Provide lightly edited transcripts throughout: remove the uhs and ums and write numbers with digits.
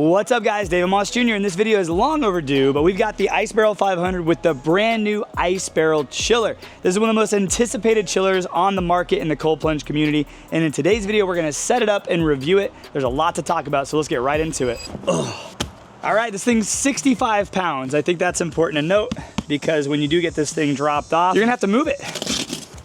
What's up guys, David Moss Jr. and this video is long overdue, but we've got the Ice Barrel 500 with the brand new Ice Barrel chiller. This is one of the most anticipated chillers on the market in the cold plunge community, and in today's video we're gonna set it up and review it. There's a lot to talk about, so let's get right into it. Ugh. All right, this thing's 65 pounds. I think that's important to note because when you do get this thing dropped off, you're gonna have to move it.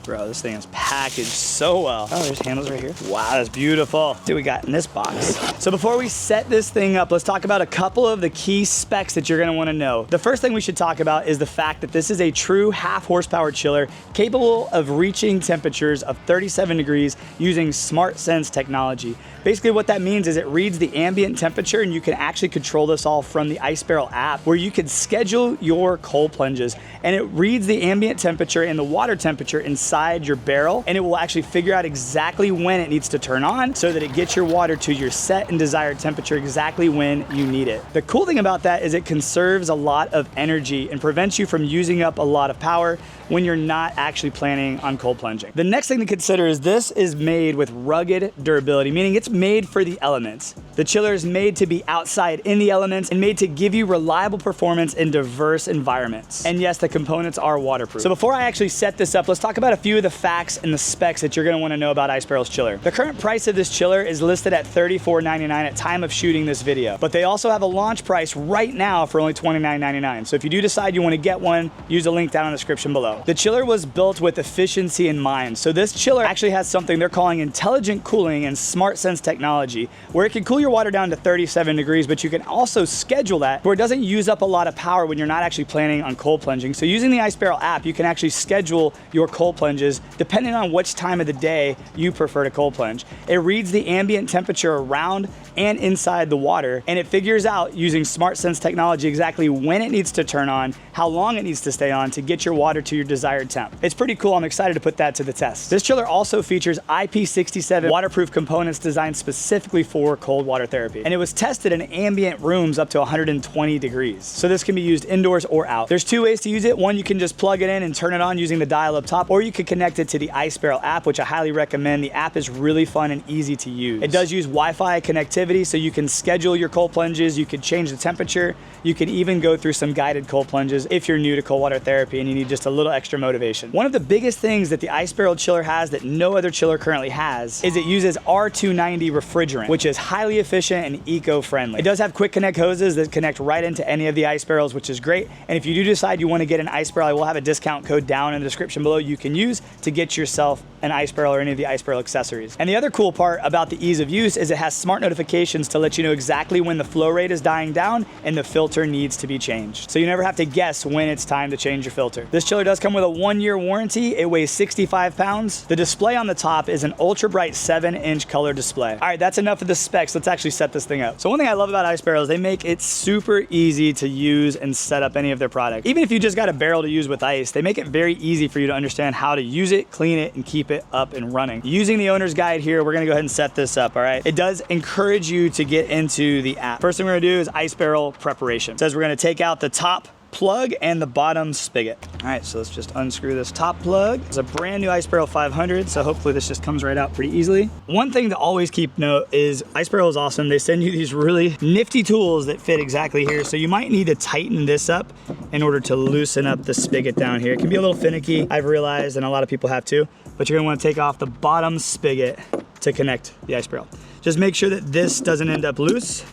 Bro, this thing is packaged so well. Oh, there's handles right here. Wow, that's beautiful. See what we got in this box. So before we set this thing up, let's talk about a couple of the key specs that you're gonna wanna know. The first thing we should talk about is the fact that this is a true half horsepower chiller capable of reaching temperatures of 37 degrees using SmartSense technology. Basically what that means is it reads the ambient temperature and you can actually control this all from the Ice Barrel app where you can schedule your cold plunges, and it reads the ambient temperature and the water temperature inside your barrel, and it will actually figure out exactly when it needs to turn on so that it gets your water to your set and desired temperature exactly when you need it. The cool thing about that is it conserves a lot of energy and prevents you from using up a lot of power when you're not actually planning on cold plunging. The next thing to consider is this is made with rugged durability, meaning it's made for the elements. The chiller is made to be outside in the elements and made to give you reliable performance in diverse environments. And yes, the components are waterproof. So before I actually set this up, let's talk about a few of the facts and the specs that you're gonna wanna know about Ice Barrel's chiller. The current price of this chiller is listed at $34.99 at time of shooting this video, but they also have a launch price right now for only $29.99. So if you do decide you wanna get one, use the link down in the description below. The chiller was built with efficiency in mind. So this chiller actually has something they're calling intelligent cooling and SmartSense technology, where it can cool your water down to 37 degrees, but you can also schedule that where it doesn't use up a lot of power when you're not actually planning on cold plunging. So using the Ice Barrel app, you can actually schedule your cold plunges depending on which time of the day you prefer to cold plunge. It reads the ambient temperature around and inside the water, and it figures out using SmartSense technology exactly when it needs to turn on, how long it needs to stay on to get your water to your desired temp. It's pretty cool. I'm excited to put that to the test. This chiller also features IP67 waterproof components designed specifically for cold water therapy, and it was tested in ambient rooms up to 120 degrees. So this can be used indoors or out. There's two ways to use it. One, you can just plug it in and turn it on using the dial up top, or you could connect it to the Ice Barrel app, which I highly recommend. The app is really fun and easy to use. It does use Wi-Fi connectivity, so you can schedule your cold plunges, you can change the temperature, you can even go through some guided cold plunges if you're new to cold water therapy and you need just a little extra motivation. One of the biggest things that the Ice Barrel chiller has that no other chiller currently has is it uses R290 refrigerant, which is highly efficient and eco-friendly. It does have quick connect hoses that connect right into any of the Ice Barrels, which is great. And if you do decide you want to get an Ice Barrel, I will have a discount code down in the description below you can use to get yourself an Ice Barrel or any of the Ice Barrel accessories. And the other cool part about the ease of use is it has smart notifications to let you know exactly when the flow rate is dying down and the filter needs to be changed. So you never have to guess when it's time to change your filter. This chiller does come with a 1-year warranty. It weighs 65 pounds. The display on the top is an ultra bright 7-inch color display. All right, that's enough of the specs. Let's actually set this thing up. So one thing I love about Ice Barrel is they make it super easy to use and set up any of their products. Even if you just got a barrel to use with ice, they make it very easy for you to understand how to use it, clean it, and keep it up and running. Using the owner's guide here, we're gonna go ahead and set this up, all right? It does encourage you to get into the app. First thing we're gonna do is Ice Barrel preparation. It says we're gonna take out the top plug and the bottom spigot. All right, so let's just unscrew this top plug. It's a brand new Ice Barrel 500, so hopefully this just comes right out pretty easily. One thing to always keep note is Ice Barrel is awesome. They send you these really nifty tools that fit exactly here, so you might need to tighten this up in order to loosen up the spigot down here. It can be a little finicky, I've realized, and a lot of people have too, but you're gonna wanna take off the bottom spigot to connect the Ice Barrel. Just make sure that this doesn't end up loose.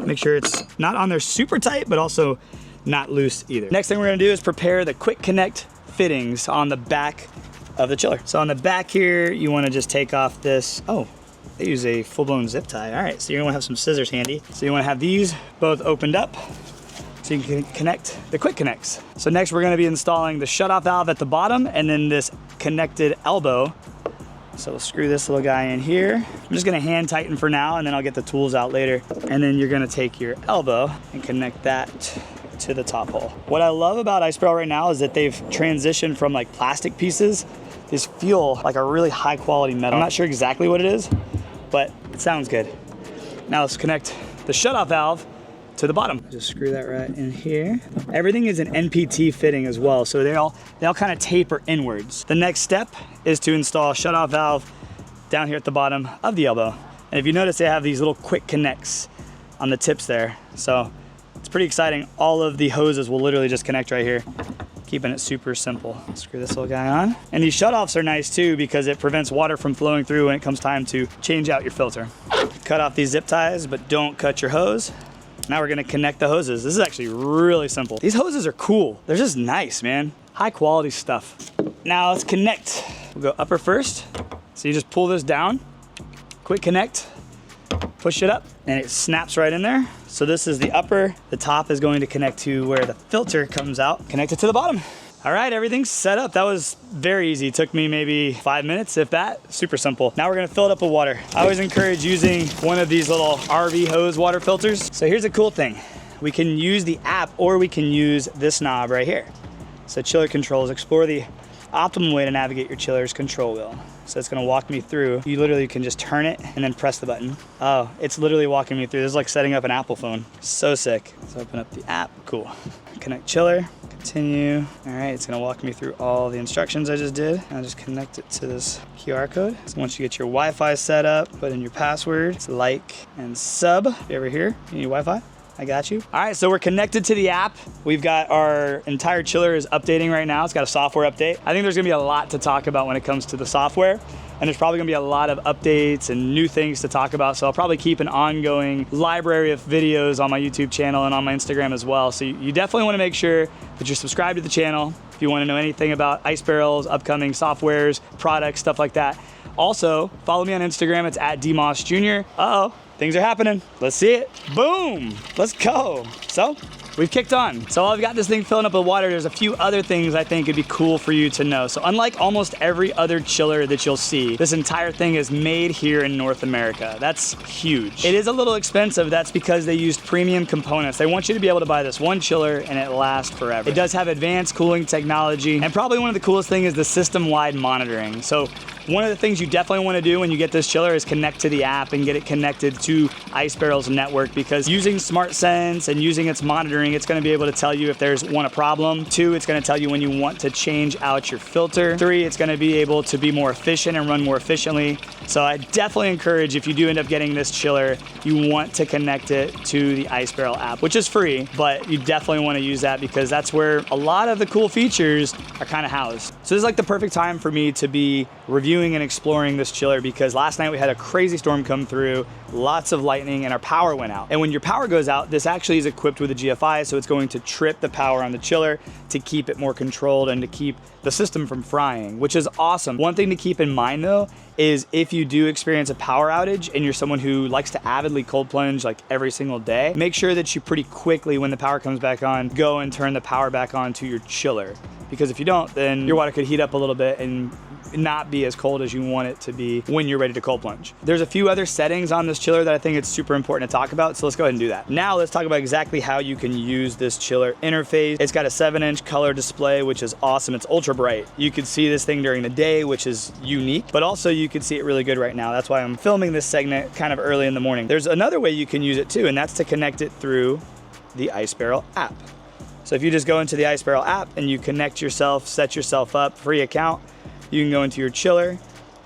Make sure it's not on there super tight, but also not loose either. Next thing we're gonna do is prepare the quick connect fittings on the back of the chiller. So on the back here, you wanna just take off this, oh, they use a full-blown zip tie. All right, so you're gonna have some scissors handy. So you wanna have these both opened up so you can connect the quick connects. So next we're gonna be installing the shutoff valve at the bottom and then this connected elbow. So we'll screw this little guy in here. I'm just gonna hand tighten for now and then I'll get the tools out later. And then you're gonna take your elbow and connect that to the top hole. What I love about Ice Barrel right now is that they've transitioned from like plastic pieces. These feel like a really high quality metal. I'm not sure exactly what it is, but it sounds good. Now let's connect the shutoff valve to the bottom. Just screw that right in here. Everything is an NPT fitting as well, so they all kind of taper inwards. The next step is to install a shutoff valve down here at the bottom of the elbow. And if you notice, they have these little quick connects on the tips there. So it's pretty exciting. All of the hoses will literally just connect right here, keeping it super simple. Screw this little guy on. And these shutoffs are nice too because it prevents water from flowing through when it comes time to change out your filter. Cut off these zip ties, but don't cut your hose. Now we're gonna connect the hoses. This is actually really simple. These hoses are cool. They're just nice, man. High quality stuff. Now let's connect. We'll go upper first. So you just pull this down, quick connect, push it up, and it snaps right in there. So this is the upper. The top is going to connect to where the filter comes out. Connect it to the bottom. All right, everything's set up. That was very easy. It took me maybe 5 minutes, if that. Super simple. Now we're gonna fill it up with water. I always encourage using one of these little RV hose water filters. So here's a cool thing. We can use the app or we can use this knob right here. So chiller controls, explore the optimal way to navigate your chiller's control wheel. So it's gonna walk me through. You literally can just turn it and then press the button. Oh, it's literally walking me through. This is like setting up an Apple phone. So sick. Let's open up the app, cool. Connect chiller, continue. All right, it's gonna walk me through all the instructions I just did. I'll just connect it to this QR code. So once you get your Wi-Fi set up, put in your password. It's like and sub. If you're ever here, you need Wi-Fi? I got you. All right, so we're connected to the app. We've got our entire chiller is updating right now. It's got a software update. I think there's gonna be a lot to talk about when it comes to the software. And there's probably gonna be a lot of updates and new things to talk about. So I'll probably keep an ongoing library of videos on my YouTube channel and on my Instagram as well. So you definitely wanna make sure that you're subscribed to the channel. If you wanna know anything about ice barrels, upcoming softwares, products, stuff like that. Also, follow me on Instagram, it's @dmossjr. Uh-oh, things are happening. Let's see it. Boom, let's go. So, we've kicked on. So I've got this thing filling up with water. There's a few other things I think would be cool for you to know. So unlike almost every other chiller that you'll see, this entire thing is made here in North America. That's huge. It is a little expensive. That's because they used premium components. They want you to be able to buy this one chiller and it lasts forever. It does have advanced cooling technology. And probably one of the coolest things is the system-wide monitoring. So one of the things you definitely want to do when you get this chiller is connect to the app and get it connected to Ice Barrel's network, because using SmartSense and using its monitoring, it's going to be able to tell you if there's one, a problem. Two, it's going to tell you when you want to change out your filter. Three, it's going to be able to be more efficient and run more efficiently. So I definitely encourage, if you do end up getting this chiller, you want to connect it to the Ice Barrel app, which is free, but you definitely want to use that because that's where a lot of the cool features are kind of housed. So this is like the perfect time for me to be reviewing and exploring this chiller, because last night we had a crazy storm come through, lots of lightning, and our power went out. And when your power goes out, this actually is equipped with a GFI, so it's going to trip the power on the chiller to keep it more controlled and to keep the system from frying, which is awesome. One thing to keep in mind though is if you do experience a power outage and you're someone who likes to avidly cold plunge like every single day, make sure that you pretty quickly, when the power comes back on, go and turn the power back on to your chiller. Because if you don't, then your water could heat up a little bit and not be as cold as you want it to be when you're ready to cold plunge. There's a few other settings on this chiller that I think it's super important to talk about, so let's go ahead and do that. Now let's talk about exactly how you can use this chiller interface. It's got a 7-inch color display, which is awesome. It's ultra bright. You could see this thing during the day, which is unique, but also you could see it really good right now. That's why I'm filming this segment kind of early in the morning. There's another way you can use it too, and that's to connect it through the Ice Barrel app. So if you just go into the Ice Barrel app and you connect yourself, set yourself up, free account, you can go into your chiller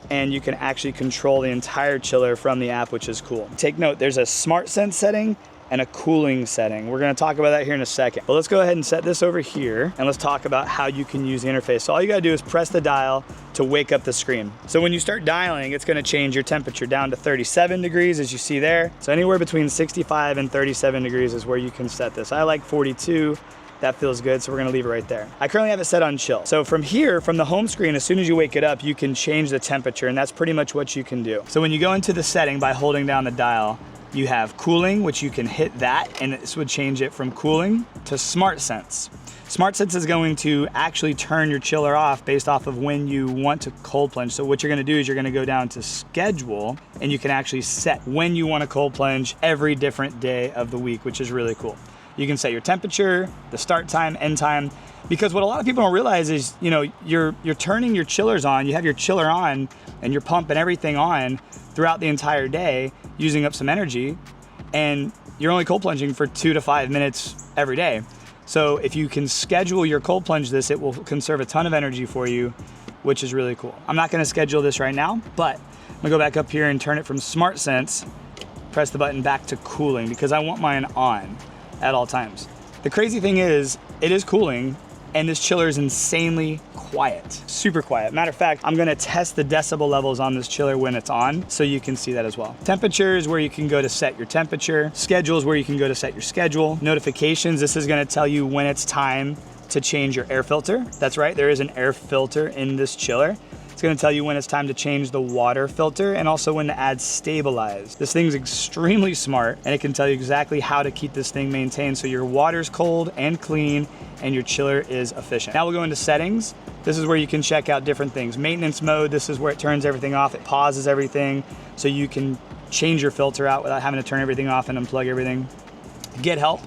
and you can actually control the entire chiller from the app, which is cool. Take note, there's a SmartSense setting and a cooling setting. We're gonna talk about that here in a second. But let's go ahead and set this over here and let's talk about how you can use the interface. So all you gotta do is press the dial to wake up the screen. So when you start dialing, it's gonna change your temperature down to 37 degrees, as you see there. So anywhere between 65 and 37 degrees is where you can set this. I like 42. That feels good, so we're gonna leave it right there. I currently have it set on chill. So from here, from the home screen, as soon as you wake it up, you can change the temperature, and that's pretty much what you can do. So when you go into the setting by holding down the dial, you have cooling, which you can hit that, and this would change it from cooling to SmartSense. SmartSense is going to actually turn your chiller off based off of when you want to cold plunge. So what you're gonna do is you're gonna go down to schedule, and you can actually set when you wanna cold plunge every different day of the week, which is really cool. You can set your temperature, the start time, end time, because what a lot of people don't realize is, you know, you're turning your chillers on, you have your chiller on and your pump and everything on throughout the entire day, using up some energy, and you're only cold plunging for 2 to 5 minutes every day. So if you can schedule your cold plunge this, it will conserve a ton of energy for you, which is really cool. I'm not gonna schedule this right now, but I'm gonna go back up here and turn it from SmartSense press the button back to cooling because I want mine on at all times. The crazy thing is, it is cooling, and this chiller is insanely quiet, super quiet. Matter of fact, I'm gonna test the decibel levels on this chiller when it's on so you can see that as well. Temperature is where you can go to set your temperature. Schedule is where you can go to set your schedule. Notifications, this is gonna tell you when it's time to change your air filter. That's right, there is an air filter in this chiller. It's gonna tell you when it's time to change the water filter and also when to add stabilize. This thing's extremely smart and it can tell you exactly how to keep this thing maintained so your water's cold and clean and your chiller is efficient. Now we'll go into settings. This is where you can check out different things. Maintenance mode, this is where it turns everything off. It pauses everything so you can change your filter out without having to turn everything off and unplug everything. Get help,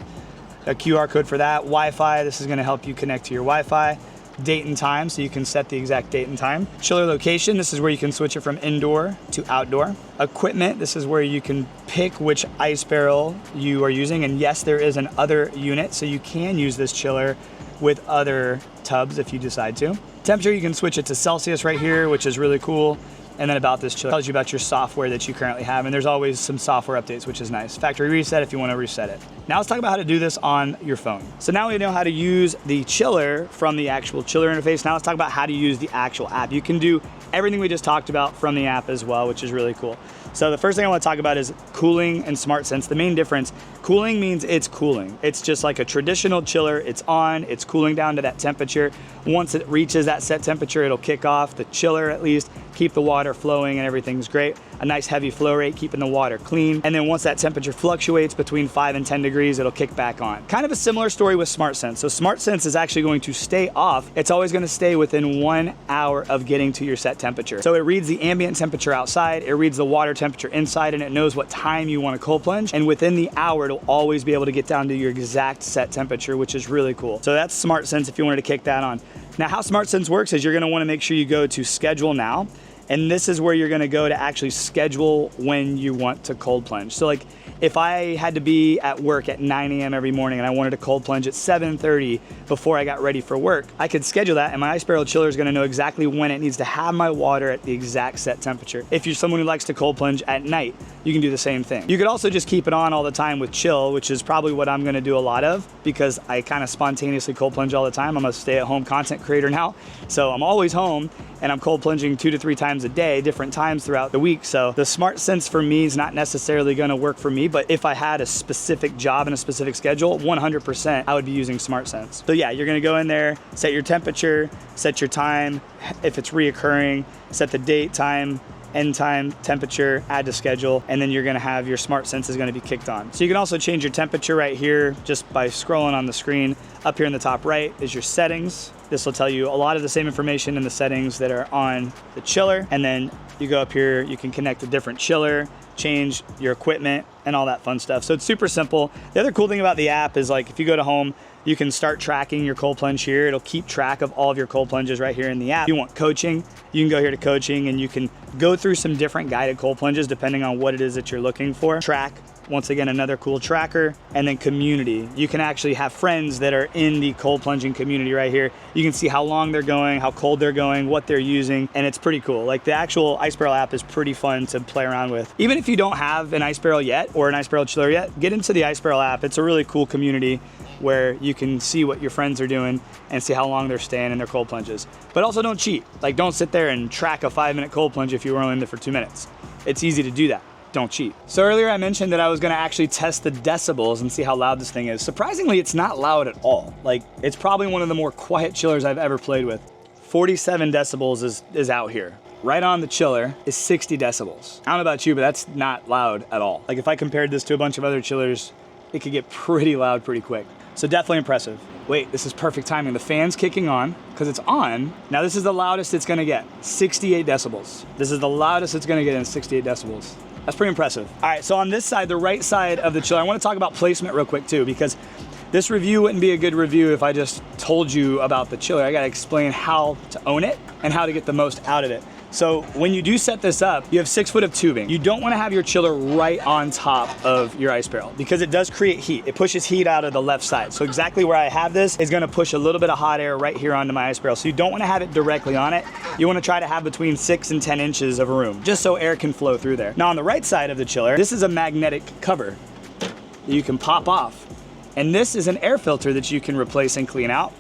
a QR code for that. Wi-Fi, this is gonna help you connect to your Wi-Fi. Date and time, so you can set the exact date and time. Chiller location, this is where you can switch it from indoor to outdoor. Equipment, this is where you can pick which ice barrel you are using. And yes, there is an other unit, so you can use this chiller with other tubs if you decide to. Temperature, you can switch it to Celsius right here, which is really cool. And then about this chiller, tells you about your software that you currently have. And there's always some software updates, which is nice. Factory reset if you want to reset it. Now let's talk about how to do this on your phone. So now we know how to use the chiller from the actual chiller interface. Now let's talk about how to use the actual app. You can do everything we just talked about from the app as well, which is really cool. So the first thing I want to talk about is cooling and SmartSense. The main difference, cooling means it's cooling. It's just like a traditional chiller. It's on, it's cooling down to that temperature. Once it reaches that set temperature, it'll kick off the chiller at least, keep the water flowing and everything's great. A nice heavy flow rate, keeping the water clean. And then once that temperature fluctuates between 5 and 10 degrees, it'll kick back on. Kind of a similar story with SmartSense. So SmartSense is actually going to stay off. It's always going to stay within 1 hour of getting to your set temperature. So it reads the ambient temperature outside, it reads the water temperature inside, and it knows what time you want to cold plunge. And within the hour, it'll always be able to get down to your exact set temperature, which is really cool. So that's SmartSense if you wanted to kick that on. Now how SmartSense works is you're going to want to make sure you go to schedule now. And this is where you're gonna go to actually schedule when you want to cold plunge. So like if I had to be at work at 9 a.m. every morning and I wanted to cold plunge at 7:30 before I got ready for work, I could schedule that and my ice barrel chiller is gonna know exactly when it needs to have my water at the exact set temperature. If you're someone who likes to cold plunge at night, you can do the same thing. You could also just keep it on all the time with chill, which is probably what I'm gonna do a lot of because I kind of spontaneously cold plunge all the time. I'm a stay-at-home content creator now. So I'm always home and I'm cold plunging 2 to 3 times a day, different times throughout the week. So the SmartSense for me is not necessarily gonna work for me, but if I had a specific job and a specific schedule, 100% I would be using SmartSense. So yeah, you're gonna go in there, set your temperature, set your time, if it's reoccurring, set the date, time, end time, temperature, add to schedule, and then you're gonna have your SmartSense is gonna be kicked on. So you can also change your temperature right here just by scrolling on the screen. Up here in the top right is your settings. This will tell you a lot of the same information in the settings that are on the chiller. And then you go up here, you can connect a different chiller, change your equipment and all that fun stuff. So it's super simple. The other cool thing about the app is like if you go to home, you can start tracking your cold plunge here. It'll keep track of all of your cold plunges right here in the app. If you want coaching, you can go here to coaching and you can go through some different guided cold plunges depending on what it is that you're looking for. Track, once again, another cool tracker. And then community. You can actually have friends that are in the cold plunging community right here. You can see how long they're going, how cold they're going, what they're using, and it's pretty cool. Like the actual ice barrel app is pretty fun to play around with. Even if you don't have an ice barrel yet or an ice barrel chiller yet, get into the ice barrel app. It's a really cool community where you can see what your friends are doing and see how long they're staying in their cold plunges. But also don't cheat. Like don't sit there and track a 5-minute cold plunge if you were only in there for 2 minutes. It's easy to do that. Don't cheat. So earlier I mentioned that I was gonna actually test the decibels and see how loud this thing is. Surprisingly, it's not loud at all. Like it's probably one of the more quiet chillers I've ever played with. 47 decibels is out here. Right on the chiller is 60 decibels. I don't know about you, but that's not loud at all. Like if I compared this to a bunch of other chillers, it could get pretty loud pretty quick. So definitely impressive. Wait, this is perfect timing. The fan's kicking on because it's on. Now this is the loudest it's gonna get, 68 decibels. This is the loudest it's gonna get in 68 decibels. That's pretty impressive. All right, so on this side, the right side of the chiller, I wanna talk about placement real quick too, because this review wouldn't be a good review if I just told you about the chiller. I gotta explain how to own it and how to get the most out of it. So when you do set this up, you have 6 foot of tubing. You don't wanna have your chiller right on top of your ice barrel because it does create heat. It pushes heat out of the left side. So exactly where I have this is gonna push a little bit of hot air right here onto my ice barrel. So you don't wanna have it directly on it. You wanna try to have between 6 and 10 inches of room, just so air can flow through there. Now on the right side of the chiller, this is a magnetic cover that you can pop off. And this is an air filter that you can replace and clean out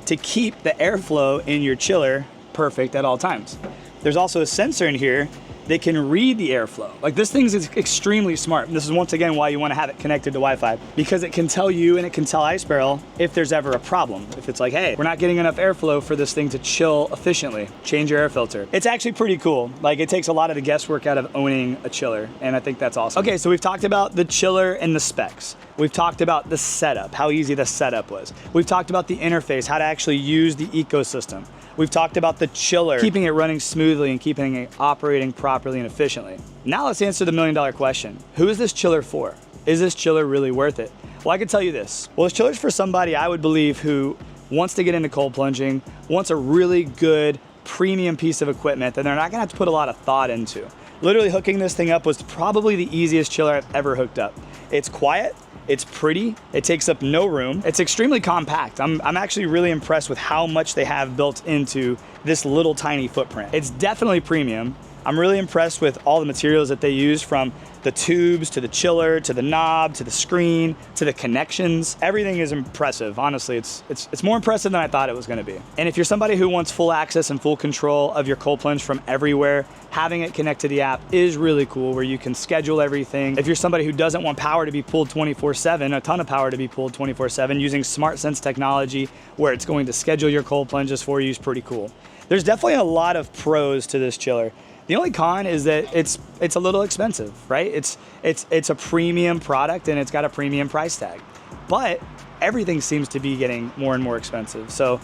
to keep the airflow in your chiller perfect at all times. There's also a sensor in here that can read the airflow. Like, this thing is extremely smart. And this is once again why you want to have it connected to Wi-Fi, because it can tell you and it can tell Ice Barrel if there's ever a problem. If it's like, hey, we're not getting enough airflow for this thing to chill efficiently, change your air filter. It's actually pretty cool. Like, it takes a lot of the guesswork out of owning a chiller, and I think that's awesome. Okay, so we've talked about the chiller and the specs. We've talked about the setup, how easy the setup was. We've talked about the interface, how to actually use the ecosystem. We've talked about the chiller, keeping it running smoothly and keeping it operating properly and efficiently. Now let's answer the million-dollar question. Who is this chiller for? Is this chiller really worth it? Well, I can tell you this. Well, this chiller's for somebody, I would believe, who wants to get into cold plunging, wants a really good premium piece of equipment that they're not gonna have to put a lot of thought into. Literally hooking this thing up was probably the easiest chiller I've ever hooked up. It's quiet, it's pretty, it takes up no room, it's extremely compact. I'm actually really impressed with how much they have built into this little tiny footprint. It's definitely premium. I'm really impressed with all the materials that they use, from the tubes to the chiller to the knob to the screen to the connections. Everything is impressive. Honestly, it's more impressive than I thought it was gonna be. And if you're somebody who wants full access and full control of your cold plunge from everywhere, having it connect to the app is really cool, where you can schedule everything. If you're somebody who doesn't want power to be pulled 24/7, a ton of power to be pulled 24/7, using SmartSense technology where it's going to schedule your cold plunges for you is pretty cool. There's definitely a lot of pros to this chiller. The only con is that it's a little expensive, right? It's a premium product and it's got a premium price tag. But everything seems to be getting more and more expensive. So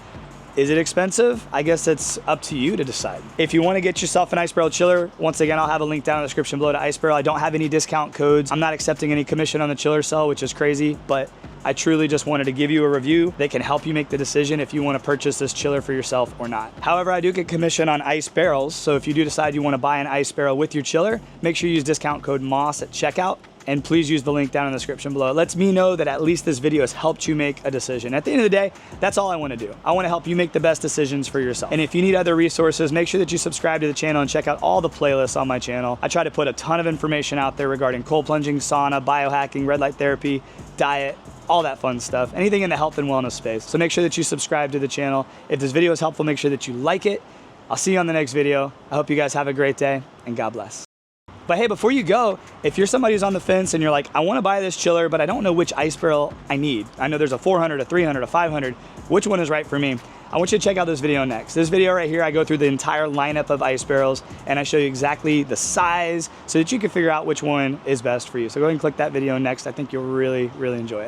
is it expensive? I guess it's up to you to decide. If you want to get yourself an Ice Barrel chiller, once again, I'll have a link down in the description below to Ice Barrel. I don't have any discount codes. I'm not accepting any commission on the chiller sale, which is crazy, but I truly just wanted to give you a review that can help you make the decision if you want to purchase this chiller for yourself or not. However, I do get commission on ice barrels, so if you do decide you want to buy an ice barrel with your chiller, make sure you use discount code MOSS at checkout, and please use the link down in the description below. It lets me know that at least this video has helped you make a decision. At the end of the day, that's all I want to do. I want to help you make the best decisions for yourself. And if you need other resources, make sure that you subscribe to the channel and check out all the playlists on my channel. I try to put a ton of information out there regarding cold plunging, sauna, biohacking, red light therapy, diet, all that fun stuff, anything in the health and wellness space. So make sure that you subscribe to the channel. If this video is helpful, make sure that you like it. I'll see you on the next video. I hope you guys have a great day, and God bless. But hey, before you go, if you're somebody who's on the fence and you're like, I want to buy this chiller, but I don't know which ice barrel I need. I know there's a 400, a 300, a 500. Which one is right for me? I want you to check out this video next. This video right here, I go through the entire lineup of ice barrels and I show you exactly the size so that you can figure out which one is best for you. So go ahead and click that video next. I think you'll really, really enjoy it.